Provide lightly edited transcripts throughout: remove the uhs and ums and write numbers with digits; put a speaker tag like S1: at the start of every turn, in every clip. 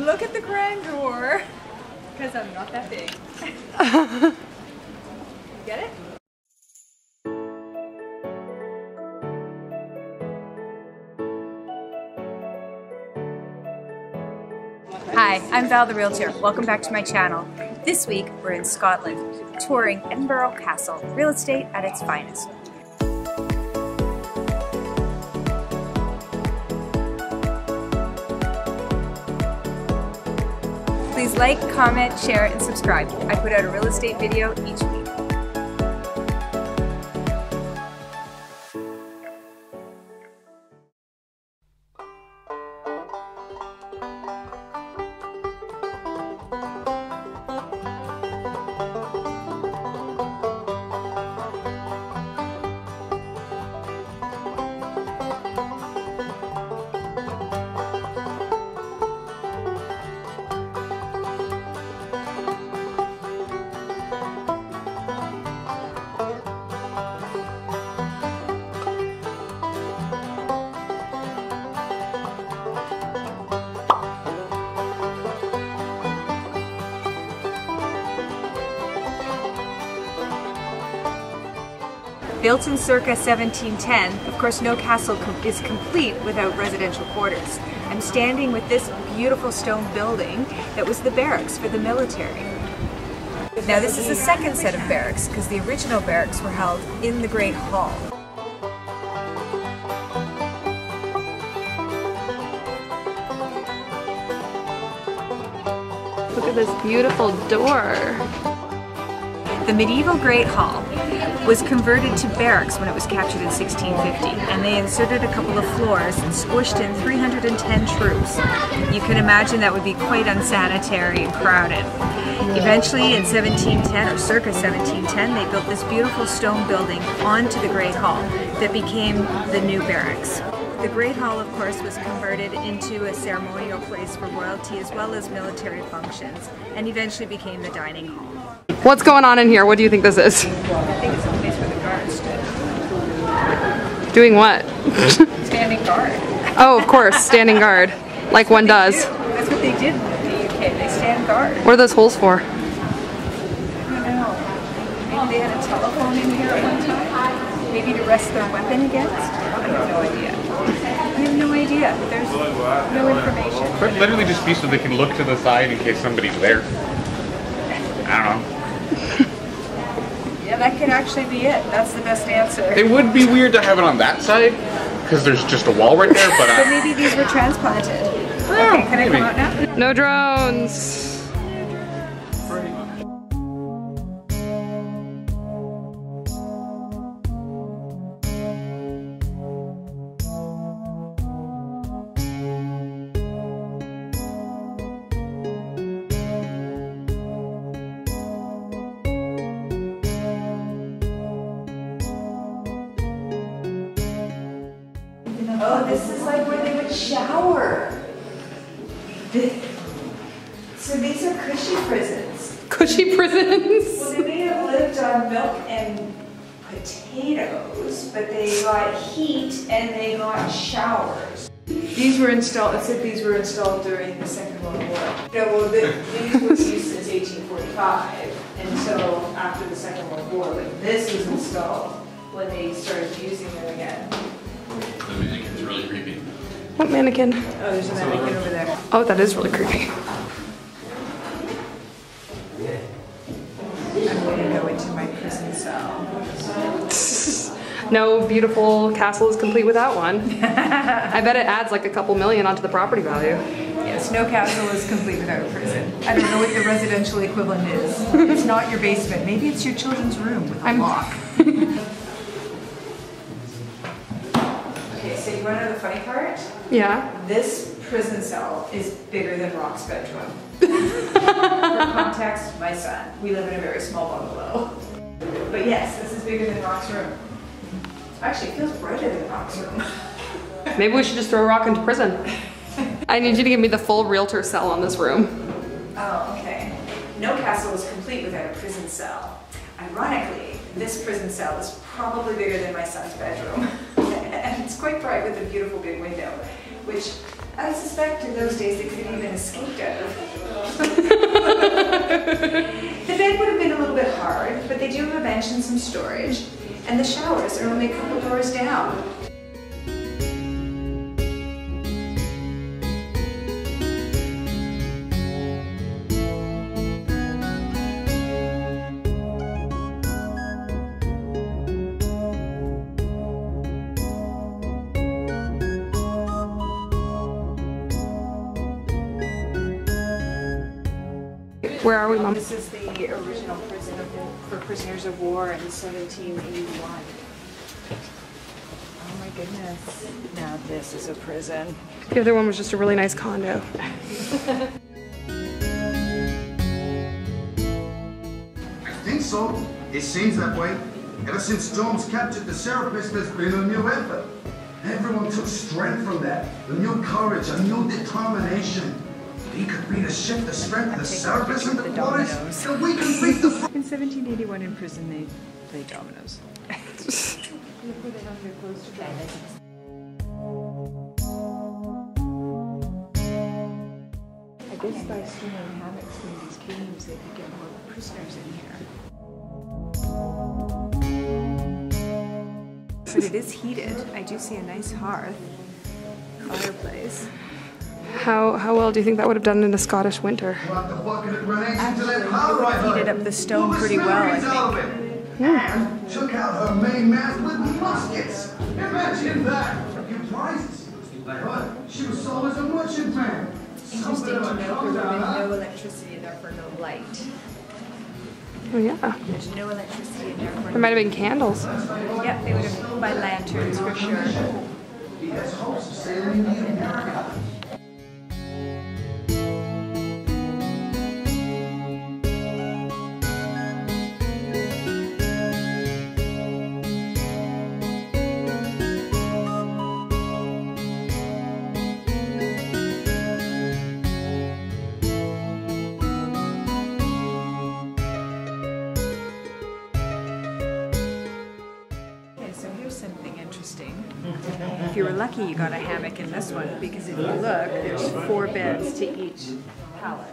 S1: look at the grandeur, because I'm not that big. Get it? Hi, I'm Val the Realtor. Welcome back to my channel. This week we're in Scotland, touring Edinburgh Castle, real estate at its finest. Please like, comment, share, and subscribe. I put out a real estate video each week. Built in circa 1710, of course no castle is complete without residential quarters. I'm standing with this beautiful stone building that was the barracks for the military. Now this is the second set of barracks because the original barracks were held in the Great Hall.
S2: Look at this beautiful door.
S1: The medieval Great Hall was converted to barracks when it was captured in 1650, and they inserted a couple of floors and squished in 310 troops. You can imagine that would be quite unsanitary and crowded. Eventually in 1710, or circa 1710, they built this beautiful stone building onto the Great Hall that became the new barracks. The Great Hall, of course, was converted into a ceremonial place for royalty as well as military functions, and eventually became the dining hall.
S2: What's going on in here? What do you think this is?
S1: I think it's a place where the guards stood.
S2: Doing what?
S1: Standing guard.
S2: Oh, of course, standing guard, like one does.
S1: That's what they did in the UK. They stand guard.
S2: What are those holes for?
S1: I don't know. Maybe they had a telephone in here at one time. Maybe to rest their weapon against. I have no idea. I have no idea. There's no information.
S3: Could literally just be so they can look to the side in case somebody's there. I don't know.
S1: Yeah, that could actually be it. That's the best answer.
S3: It would be weird to have it on that side, because there's just a wall right there, but...
S1: But maybe these were transplanted. Okay, can I come out now?
S2: No drones.
S1: Oh, this is like where they would shower. So these are cushy prisons.
S2: Cushy prisons.
S1: Well, they may have lived on milk and potatoes, but they got heat and they got showers. These were installed, it said these were installed during the Second World War. No, well, these were used since 1845 until after the Second World War, but this was installed when they started using them again.
S3: The mannequin's really creepy.
S2: What mannequin?
S1: Oh, there's a mannequin over there.
S2: Oh, that is really creepy.
S1: I'm going to go into my prison cell.
S2: No beautiful castle is complete without one. I bet it adds like a couple million onto the property value.
S1: Yes, no castle is complete without a prison. I don't know what the residential equivalent is. It's not your basement. Maybe it's your children's room with a lock. Okay, so you want to know the funny part?
S2: Yeah.
S1: This prison cell is bigger than Rock's bedroom. For context, my son. We live in a very small bungalow. But yes, this is bigger than Rock's room. Actually, it feels brighter than Rock's room.
S2: Maybe we should just throw Rock into prison. I need you to give me the full realtor cell on this room.
S1: Oh, okay. No castle is complete without a prison cell. Ironically, this prison cell is probably bigger than my son's bedroom. And it's quite bright with a beautiful big window, which I suspect in those days they could have even escaped out The bed would have been a little bit hard, but they do have a bench and some storage, and the showers are only a couple doors down.
S2: Where are we, Mom?
S1: This is the original prison for prisoners of war in 1781. Oh my goodness. Now this is a prison.
S2: The other one was just a really nice condo.
S4: I think so. It seems that way. Ever since Storms captured the Serapis, there's been a new effort. Everyone took strength from that. A new courage, a new determination. We could beat a ship the strength of the Serapis and the waters, and we can beat the...
S1: In 1781 in prison, they played dominoes. I guess by stringing hammocks in these caves, they could get more prisoners in here. But it is heated. I do see a nice hearth, fireplace.
S2: How well do you think that would have done in a Scottish winter?
S1: Actually, heated up the stone pretty well, I think.
S4: And took out her main mast with muskets. Imagine that! A few prizes. But she was sold as a merchantman.
S1: Interesting to note there would have been no electricity and therefore no light.
S2: Oh yeah.
S1: There's no electricity in there.
S2: There might have been candles.
S1: Yep, they would have by lanterns for sure.
S4: He has hopes of sailing the America.
S1: Something interesting. If you were lucky, you got a hammock in this one, because if you look, there's 4 beds to each pallet.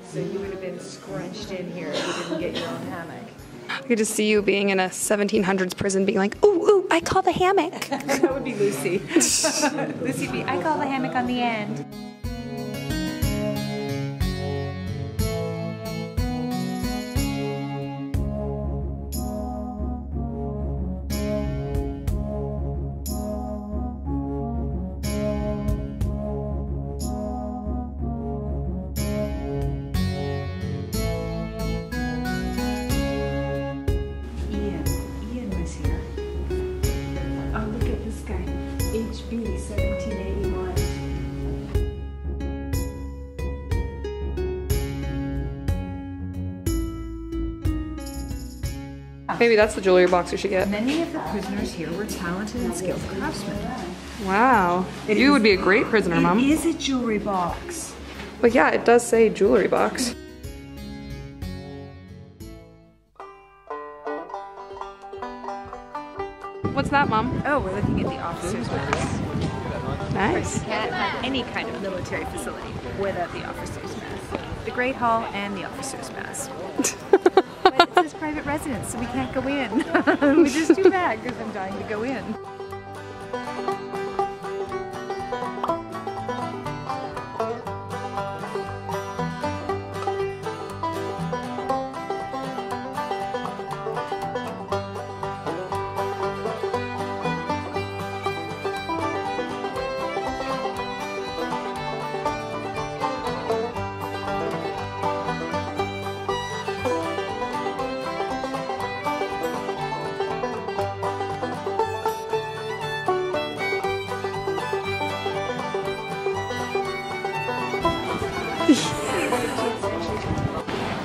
S1: So you would have been scrunched in here if you didn't get your own hammock.
S2: I could just see you being in a 1700s prison being like, ooh, ooh, I call the hammock.
S1: That would be Lucy. Lucy would be, I call the hammock on the end. HB 1781.
S2: Maybe that's the jewelry box we should get.
S1: Many of the prisoners here were talented and skilled craftsmen.
S2: Wow. You would be a great prisoner, Mom.
S1: It is a jewelry box.
S2: But yeah, it does say jewelry box. What's that, Mom?
S1: Oh, we're looking at the officers' mess.
S2: Nice.
S1: You can't have any kind of military facility without the officers' mess. The Great Hall and the officers' mess. But it says private residence, so we can't go in. Which is too bad, because I'm dying to go in.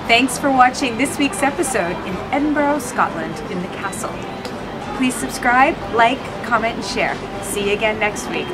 S1: Thanks for watching this week's episode in Edinburgh, Scotland, in the castle. Please subscribe, like, comment, and share. See you again next week.